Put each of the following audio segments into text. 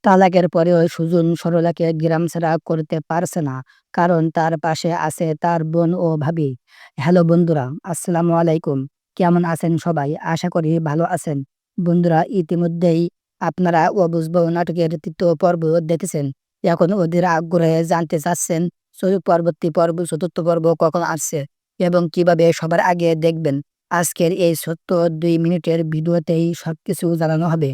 তালাকের পরেও সুজন সরলাকে গ্রামছাড়া করতে পারছে না, কারণ তার পাশে আছে তার বোন ও ভাবি। হ্যালো বন্ধুরা, আসসালামু আলাইকুম। কেমন আছেন সবাই? আশা করি ভালো আছেন। বন্ধুরা, ইতিমধ্যেই আপনারা অবুঝ বউ নাটকের ৩য় পর্ব দেখেছেন। এখন ওদের আগ্রহে জানতে চাচ্ছেন পরবর্তী পর্ব, ৪র্থ পর্ব কখন আসছে এবং কিভাবে সবার আগে দেখবেন। আজকের এই ছোট্ট ২ মিনিটের ভিডিওতেই সবকিছু জানানো হবে।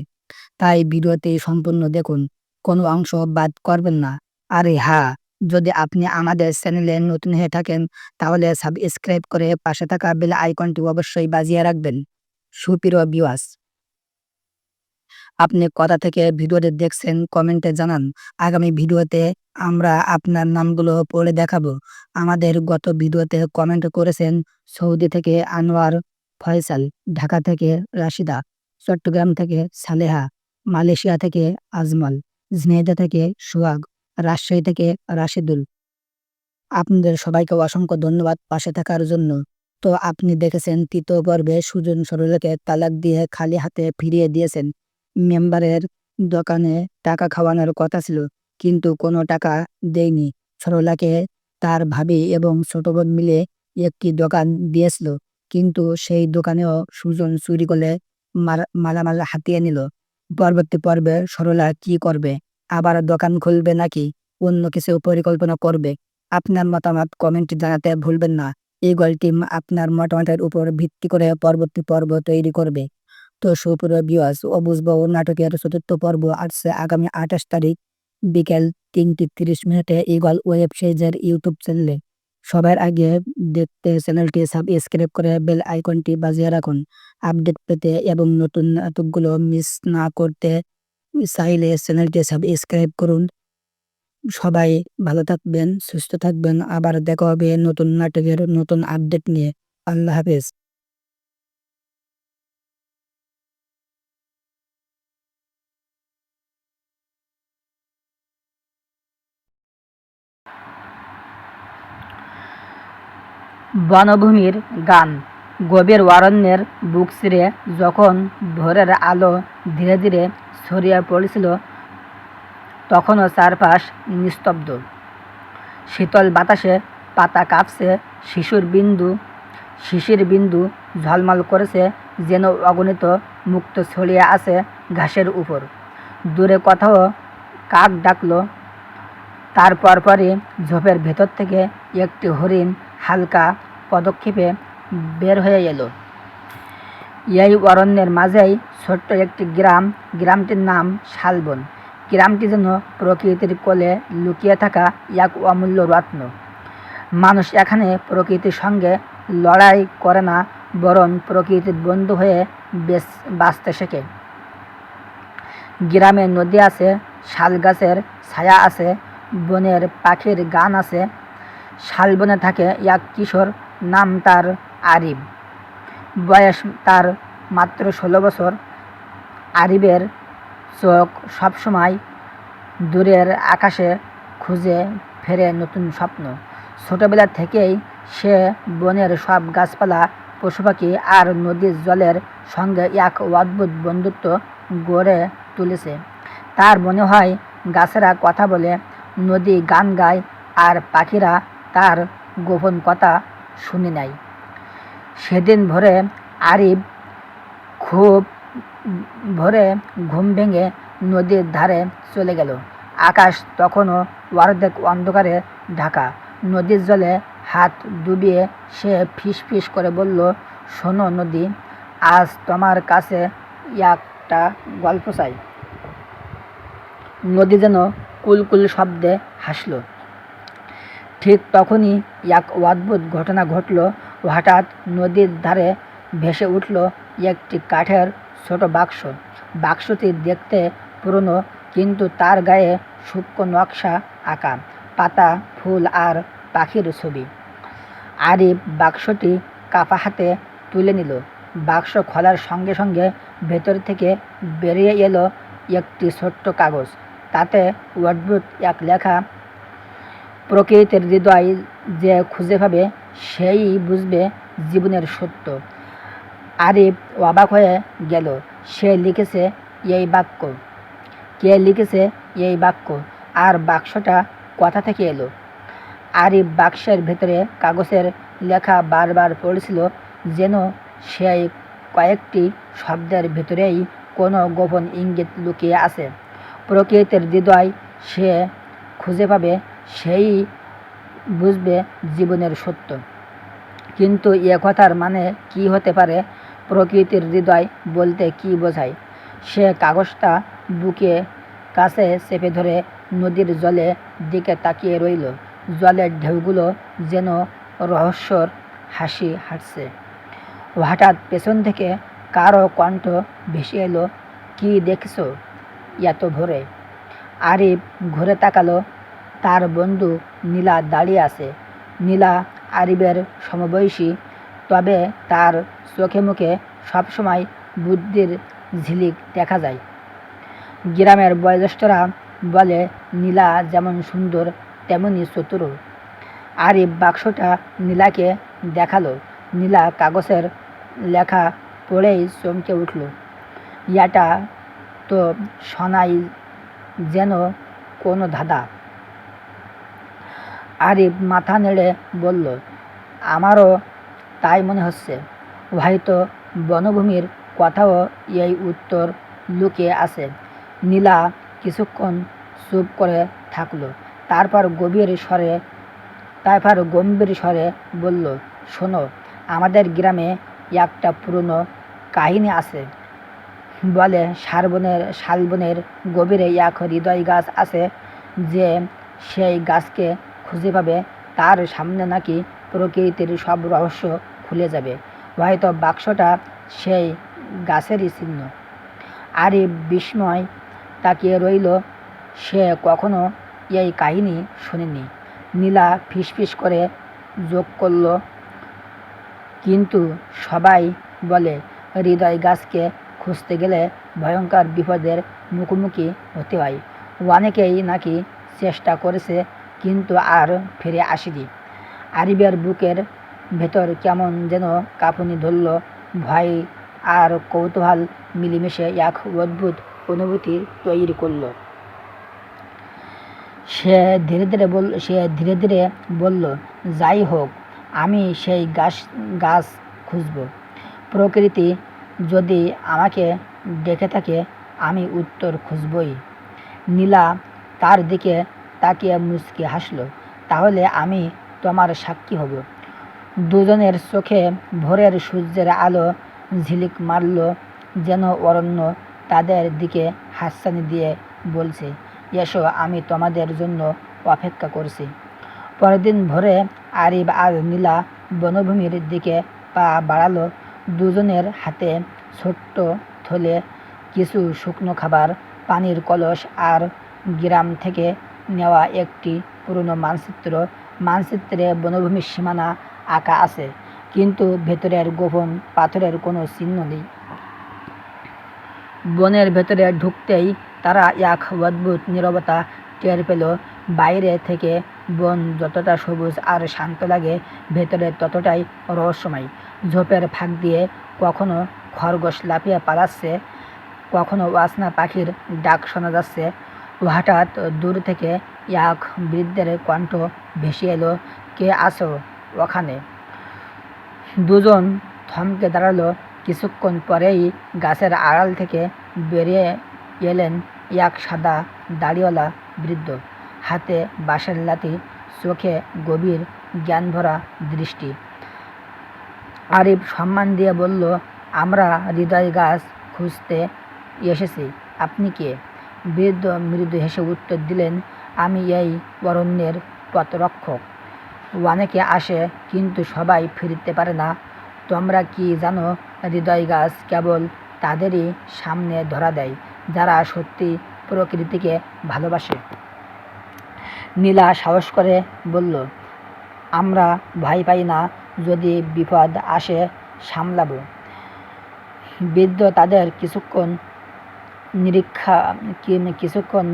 তাই ভিডিওটি সম্পূর্ণ দেখুন, কোনো অংশ বাদ করবেন না। আর হ্যাঁ, যদি আপনি আমাদের চ্যানেলে নতুন হয়ে থাকেন তাহলে সাবস্ক্রাইব করে পাশে থাকা বেল আইকনটি অবশ্যই বাজিয়ে রাখবেন। সুপ্রিয় ভিউয়ার্স, আপনি কোথা থেকে ভিডিওটি দেখছেন কমেন্টে জানান। আগামী ভিডিওতে আমরা আপনার নামগুলো পড়ে দেখাবো। আমাদের গত ভিডিওতে কমেন্ট করেছেন সৌদি থেকে আনোয়ার ফয়সাল, ঢাকা থেকে রাশিদা, চট্টগ্রাম থেকে সালেহা, মালয়েশিয়া থেকে আজমল, ঝিনাইদহ থেকে সোহাগ, রাজশাহী থেকে রাশেদুল। আপনাদের সবাইকে অসংখ্য ধন্যবাদ পাশে থাকার জন্য। তো আপনি দেখেছেন ৩য় পর্বে সুজন সরলাকে তালাক দিয়ে খালি হাতে ফিরিয়ে দিয়েছেন। মেম্বারের দোকানে টাকা খাওয়ানোর কথা ছিল, কিন্তু কোনো টাকা দেয়নি। সরলাকে তার ভাবি এবং ছোট বোন মিলে একটি দোকান দিয়েছিল, কিন্তু সেই দোকানেও সুজন চুরি করে মালামাল হাতিয়ে নিল। পরবর্তী পর্বে সরলা কি করবে? আবার দোকান খুলবে নাকি অন্য কিছু পরিকল্পনা করবে? আপনার মতামত কমেন্টে জানাতে ভুলবেন না। এই গল্পটি আপনার মতামতের উপর ভিত্তি করে পরবর্তী পর্ব তৈরি করবে। তো সুপ্রিয় ভিউয়ার্স, অবুঝ বউ নাটকের ৪র্থ পর্ব আসছে আগামী ২৮ তারিখ বিকেল ৩টা ৩০ ঈগল ওয়েব সিরিজের ইউটিউব চ্যানেলে। সবার আগে দেখতে চ্যানেলটি সাবস্ক্রাইব করে বেল আইকনটি বাজিয়ে রাখুন। আপডেট পেতে এবং নতুন নাটকগুলো মিস না করতে চাইলে চ্যানেলটি সাবস্ক্রাইব করুন। সবাই ভালো থাকবেন, সুস্থ থাকবেন। আবার দেখা হবে নতুন নাটকের নতুন আপডেট নিয়ে। আল্লাহ হাফেজ। বনভূমির গান। গভীর অরণ্যের বুক চিরে যখন ভোরের আলো ধীরে ধীরে ছড়িয়ে পড়ছিল, তখনও চারপাশ নিস্তব্ধ। শীতল বাতাসে পাতা কাঁপছে, শিশির বিন্দু ঝলমল করেছে, যেন অগণিত মুক্ত ছড়িয়ে আছে ঘাসের উপর। দূরে কোথাও কাক ডাকলো, তার পরপরই ঝোপের ভেতর থেকে একটি হরিণ হালকা পদক্ষেপে বের হয়ে এলো। এই অরণ্যের মাঝেই ছোট্ট একটি গ্রাম, গ্রামটির নাম শালবন। গ্রামটি যেন প্রকৃতির কোলে লুকিয়ে থাকা এক অমূল্য রত্ন। মানুষ এখানে প্রকৃতির সঙ্গে লড়াই করে না, বরং প্রকৃতির বন্ধু হয়ে বাঁচতে শেখে। গ্রামে নদী আছে, শাল গাছের ছায়া আছে, বনের পাখির গান আছে। শালবনে থাকে এক কিশোর, নাম তার আরিব। বয়স তার মাত্র ১৬ বছর। আরিবের চোখ সবসময় দূরের আকাশে খুঁজে ফেরে নতুন স্বপ্ন। ছোটবেলা থেকেই সে বনের সব গাছপালা, পশুপাখি আর নদীর জলের সঙ্গে এক অদ্ভুত বন্ধুত্ব গড়ে তুলেছে। তার মনে হয় গাছেরা কথা বলে, নদী গান গায়, আর পাখিরা তার গোপন কথা শুনে নেয়। সেদিন ভোরে আরিব খুব ভোরে ঘুম ভেঙে নদীর ধারে চলে গেল। আকাশ তখনও অর্ধেক অন্ধকারে ঢাকা। নদীর জলে হাত ডুবিয়ে সে ফিস ফিস করে বলল, শোনো নদী, আজ তোমার কাছে একটা গল্প চাই। নদী যেন কুলকুল শব্দে হাসল। ঠিক তখনই এক অদ্ভুত ঘটনা ঘটল। হঠাৎ নদীর ধারে ভেসে উঠল একটি কাঠের ছোট বাক্স। বাক্সটি দেখতে পুরনো, কিন্তু তার গায়ে সূক্ষ্ম নকশা আঁকা, পাতা, ফুল আর পাখির ছবি। আরিফ বাক্সটি কাপা হাতে তুলে নিল। বাক্স খোলার সঙ্গে সঙ্গে ভেতর থেকে বেরিয়ে এলো একটি ছোট্ট কাগজ। তাতে অদ্ভুত এক লেখা, প্রকৃতির হৃদয় যে খুঁজে পাবে সেই বুঝবে জীবনের সত্য। আরিফ অবাক হয়ে গেল। সে লিখেছে এই বাক্য, কে লিখেছে এই বাক্য, আর বাক্সটা কোথা থেকে এলো? আরিফ বাক্সের ভেতরে কাগজের লেখা বারবার পড়ছিল, যেন সেই কয়েকটি শব্দের ভেতরেই কোনো গোপন ইঙ্গিত লুকিয়ে আছে। প্রকৃতির হৃদয় সে খুঁজে পাবে, সেই বুঝবে জীবনের সত্য। কিন্তু এ কথার মানে কি হতে পারে? প্রকৃতির হৃদয় বলতে কি বোঝায়? সে কাগজটা বুকে কাছে চেপে ধরে নদীর জলের দিকে তাকিয়ে রইল। জলের ঢেউগুলো যেন রহস্যর হাসি হাসছে। হঠাৎ পেছন থেকে কারো কণ্ঠ ভেসে এলো, কি দেখছো এত ভোরে? আরিফ ঘুরে তাকালো। তার বন্ধু নীলা দাঁড়িয়ে আছে। নীলা আরিফের সমবয়সী, তবে তার চোখে মুখে সবসময় বুদ্ধির ঝিলিক দেখা যায়। গ্রামের বয়োজ্যেষ্ঠরা বলে, নীলা যেমন সুন্দর তেমনি চতুর। আরিফ বাক্সটা নীলাকে দেখালো। নীলা কাগজের লেখা পড়েই চমকে উঠল। এটা তো শোনাই যেন কোনো ধাঁধা। আরিফ মাথা নেড়ে বলল, আমারও তাই মনে হচ্ছে। হয়তো বনভূমির কোথাও এই উত্তর লুকিয়ে আছে। নীলা কিছুক্ষণ চুপ করে থাকলো। তারপর গম্ভীর স্বরে বলল, শোনো, আমাদের গ্রামে একটা পুরনো কাহিনী আছে। বলে শালবনের গভীরে এক হৃদয় গাছ আছে। যে সেই গাছকে খুঁজে পাবে, তার সামনে নাকি প্রকৃতির সব রহস্য খুলে যাবে। হয়তো বাক্সটা সেই গাছেরই চিহ্ন। আরিফ বিস্ময় তাকিয়ে রইল। সে কখনো এই কাহিনী শোনেনি। নীলা ফিসফিস করে যোগ করল, কিন্তু সবাই বলে হৃদয় গাছকে খুঁজতে গেলে ভয়ঙ্কর বিপদের মুখোমুখি হতে হয়। অনেকেই নাকি চেষ্টা করেছে, কিন্তু আর ফিরে আসেনি। আরিফের বুকের ভেতর কেমন যেন কাঁপুনি ধরল। ভয় আর কৌতূহল মিলেমিশে এক অদ্ভুত অনুভূতি তৈরি করল। সে ধীরে ধীরে বলল, যাই হোক, আমি সেই গাছ খুঁজব। প্রকৃতি যদি আমাকে ডেকে থাকে, আমি উত্তর খুঁজবই। নীলা তার দিকে তাকিয়ে মুচকি হাসল। তাহলে আমি তোমার সাক্ষী হব। দুজনের চোখে ভোরের সূর্যের আলো ঝিলিক মারল, যেন অরণ্য তাদের দিকে হাতছানি দিয়ে বলছে, এসো, আমি তোমাদের জন্য অপেক্ষা করছি। পরদিন ভোরে আরিফ আর নীলা বনভূমির দিকে পা বাড়ালো। দুজনের হাতে ছোট্ট থলে, কিছু শুকনো খাবার, পানির কলস আর গ্রাম থেকে নেওয়া একটি পুরনো মানচিত্র। মানচিত্রে বনভূমির সীমানা আঁকা আছে, কিন্তু ভেতরের গোপন পাথরের কোনো চিহ্ন নেই। বনের ভেতরে ঢুকতেই তারা এক অদ্ভুত নীরবতা টের পেল। বাইরে থেকে বন যতটা সবুজ আর শান্ত লাগে, ভেতরে ততটাই রহস্যময়। ঝোপের ফাঁক দিয়ে কখনো খরগোশ লাফিয়ে পালাচ্ছে, কখনো অচেনা পাখির ডাক শোনা যাচ্ছে। হঠাৎ দূর থেকে এক বৃদ্ধের কণ্ঠ ভেসে এলো, কে আছো ওখানে? দুজন থমকে দাঁড়ালো। কিছুক্ষণ পরেই গাছের আড়াল থেকে বেরিয়ে এলেন এক সাদা দাড়িওয়ালা বৃদ্ধ। হাতে বাঁশের লাঠি, চোখে গভীর জ্ঞানভরা দৃষ্টি। আরিফ সম্মান দিয়ে বলল, আমরা হৃদয় গাছ খুঁজতে এসেছি। আপনি কে? বৃদ্ধ মৃদু হেসে উত্তর দিলেন, আমি এই অরণ্যের পথরক্ষক। অনেকে আসে, কিন্তু সবাই ফিরতে পারে না। তোমরা কি জানো, হৃদয় গাছ কেবল তাদেরই সামনে ধরা দেয় যারা সত্যি প্রকৃতিকে ভালোবাসে। নীলা সাহস করে বলল, আমরা ভয় পাই না, যদি বিপদ আসে সামলাবো। বৃদ্ধ তাদের কিছুক্ষণ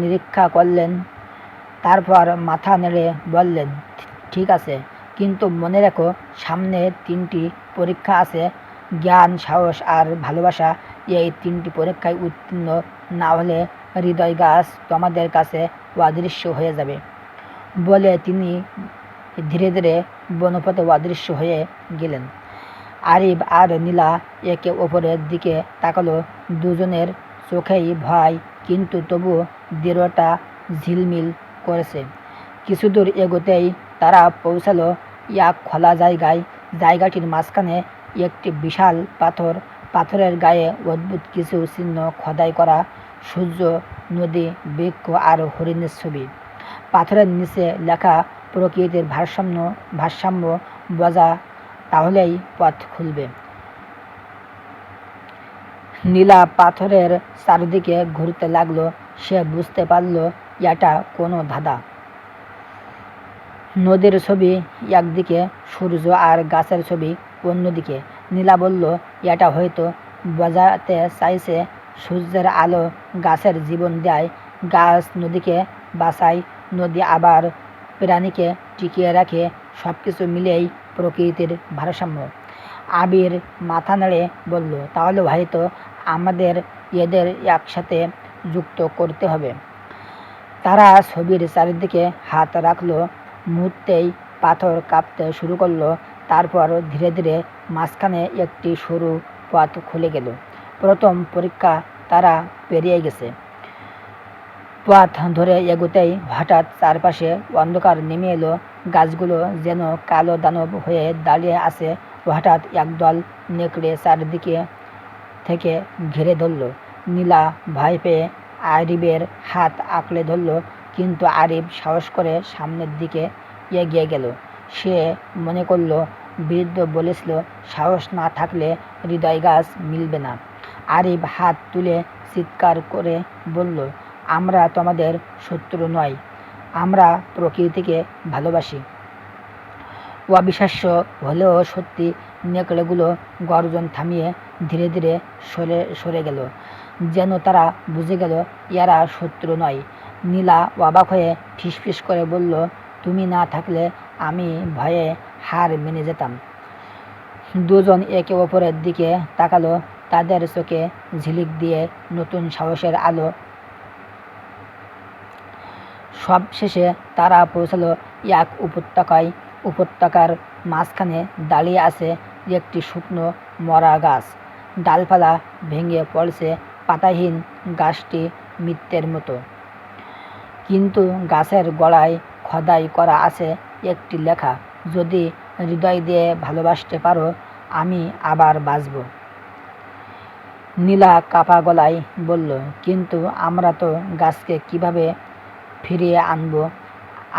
নিরীক্ষা করলেন, তারপর মাথা নেড়ে বললেন, ঠিক আছে, কিন্তু মনে রেখো, সামনে 3টি পরীক্ষা আছে, জ্ঞান, সাহস আর ভালোবাসা। এই 3টি পরীক্ষায় উত্তীর্ণ না হলে হৃদয় গাছ তোমাদের কাছে অদৃশ্য হয়ে যাবে। বলে তিনি ধীরে ধীরে বনপথে অদৃশ্য হয়ে গেলেন। আরিফ আর নীলা একে অপরের দিকে তাকালো। দুজনের চোখেই ভয়, কিন্তু তবু দৃঢ়তা ঝিলমিল করেছে। কিছুদূর এগোতেই তারা পৌঁছালো এক খোলা জায়গায়। জায়গাটির মাঝখানে একটি বিশাল পাথর, পাথরের গায়ে অদ্ভুত কিছু চিহ্ন খোদাই করা, সূর্য, নদী, বৃক্ষ আর হরিণের ছবি। পাথরের নিচে লেখা, প্রকৃতির ভারসাম্য বজা তাহলেই পথ খুলবে। নীলা পাথরের চারদিকে ঘুরতে লাগলো। সে বুঝতে পারল এটা কোনো ধাঁধা। নদীর ছবি একদিকে, সূর্য আর গাছের ছবি অন্যদিকে। নীলা বলল, এটা হয়তো বোঝাতে চাইছে সূর্যের আলো গাছের জীবন দেয়, গাছ নদীকে বাঁচায়, নদী আবার প্রাণীকে টিকিয়ে রাখে। সবকিছু মিলেই প্রকৃতির ভারসাম্য। আবির মাথা নেড়ে বলল, তাহলে হয়তো আমাদের এদের একসাথে যুক্ত করতে হবে। তারা ছবির চারিদিকে হাত রাখলো। মুহূর্তেই পাথর কাঁপতে শুরু করলো। তারপর ধীরে ধীরে মাঝখানে একটি সরু পথ খুলে গেল। প্রথম পরীক্ষা তারা পেরিয়ে গেছে। পথ ধরে এগোতেই হঠাৎ চারপাশে অন্ধকার নেমে এলো। গাছগুলো যেন কালো দানব হয়ে দাঁড়িয়ে আছে। হঠাৎ একদল নেকড়ে চারদিকে থেকে ঘিরে ধরল। নীলা ভয় পেয়ে আরিফের হাত আঁকড়ে ধরল, কিন্তু আরিফ সাহস করে সামনের দিকে এগিয়ে গেল। সে মনে করল, বৃদ্ধ বলেছিল, সাহস না থাকলে হৃদয় গাছ মিলবে না। আরিফ হাত তুলে চিৎকার করে বলল, আমরা তোমাদের শত্রু নয়, আমরা প্রকৃতিকে ভালোবাসি। অবিশ্বাস্য হলেও সত্যি, নেকড়েগুলো গর্জন থামিয়ে ধীরে ধীরে সরে গেল, যেন তারা বুঝে গেল এরা শত্রু নয়। নীলা অবাক হয়ে ফিসফিস করে বলল, তুমি না থাকলে আমি ভয়ে হার মেনে যেতাম। দুজন একে অপরের দিকে তাকালো। তাদের চোখে ঝিলিক দিয়ে নতুন সাহসের আলো। সব শেষে তারা পৌঁছালো এক উপত্যকায়। উপত্যকার মাঝখানে দাঁড়িয়ে আছে একটি শুকনো মরা গাছ। ডালপালা ভেঙে পড়ছে, পাতাহীন। গাছটি মৃত্যের মতো, কিন্তু গাছের গোড়ায় খোদাই করা আছে একটি লেখা, যদি হৃদয় দিয়ে ভালোবাসতে পারো, আমি আবার বাঁচব। নীলা কাপা গলায় বলল, কিন্তু আমরা তো গাছকে কিভাবে ফিরিয়ে আনব?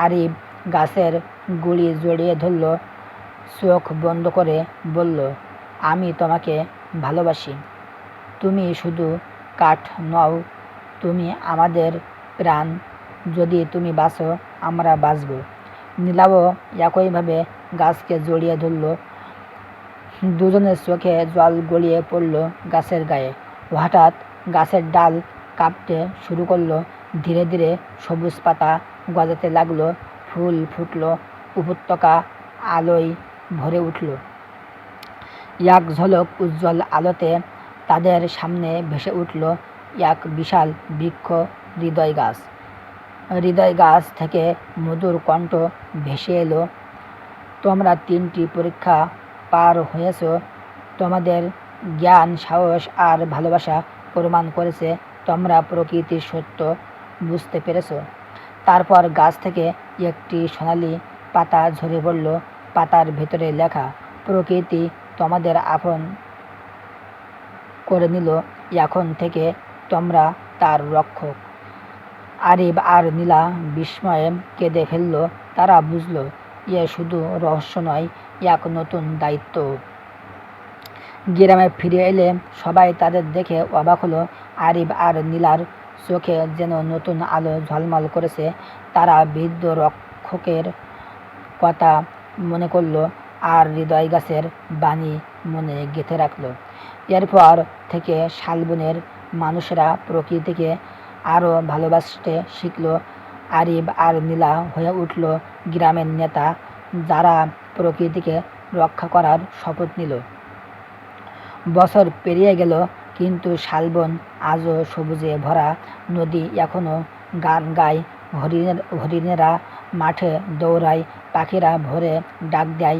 আরিফ গাছের গুড়ি জড়িয়ে ধরল, চোখ বন্ধ করে বলল, আমি তোমাকে ভালোবাসি। তুমি শুধু কাঠ নও, তুমি আমাদের প্রাণ। যদি তুমি বাঁচো, আমরা বাঁচব। নীলাও একইভাবে গাছকে জড়িয়ে ধরল। দুজনের চোখে জল গড়িয়ে পড়ল গাছের গায়ে। হঠাৎ গাছের ডাল কাঁপতে শুরু করলো। ধীরে ধীরে সবুজ পাতা গজাতে লাগলো, ফুল ফুটলো, উপত্যকা আলোয় ভরে উঠল। এক ঝলক উজ্জ্বল আলোতে তাদের সামনে ভেসে উঠল এক বিশাল বৃক্ষ, হৃদয় গাছ। হৃদয় গাছ থেকে মধুর কণ্ঠ ভেসে এলো, তোমরা 3টি পরীক্ষা পার হয়েছ। তোমাদের জ্ঞান, সাহস আর ভালোবাসা প্রমাণ করেছে তোমরা প্রকৃতির সত্য বুঝতে পেরেছ। তারপর গাছ থেকে একটি সোনালি পাতা ঝরে পড়ল। পাতার ভেতরে লেখা, প্রকৃতি তোমাদের আপন করে নিল, এখন থেকে তোমরা তার রক্ষক। আরিফ আর নীলা বিস্ময়ে কেঁদে ফেলল। তারা বুঝল, এ শুধু রহস্য নয়, এক নতুন দায়িত্ব। গ্রামে ফিরে এলে সবাই তাদের দেখে অবাক হলো। আরিফ আর নীলার চোখে যেন নতুন আলো ঝলমল করেছে। তারা বৃদ্ধ রক্ষকের কথা মনে করল আর হৃদয় গাছের বাণী মনে গেঁথে রাখল। এরপর থেকে শালবনের মানুষেরা প্রকৃতিকে আরও ভালোবাসতে শিখল। আরিফ আর নীলা হয়ে উঠল গ্রামের নেতা, যারা প্রকৃতিকে রক্ষা করার শপথ নিল। বছর পেরিয়ে গেল। কিন্তু শালবন আজও সবুজে ভরা, নদী এখনো গান গায়, হরিণেরা মাঠে দৌড়ায়, পাখিরা ভোরে ডাক দেয়,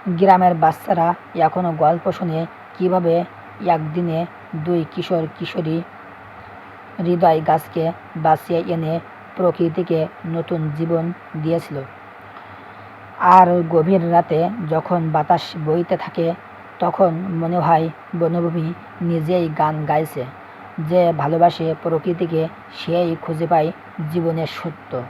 গ্রামের বাচ্চারা এখনো গল্প শোনে কিভাবে একদিনে দুই কিশোর কিশোরী হৃদয় গাছকে বাঁচিয়ে এনে প্রকৃতিকে নতুন জীবন দিয়েছিল। আর গভীর রাতে যখন বাতাস বইতে থাকে, তখন মনে হয় বনভূমি নিজেই গান গাইছে। যে ভালোবাসে প্রকৃতিকে, সেই খুঁজে পায় জীবনের সত্য।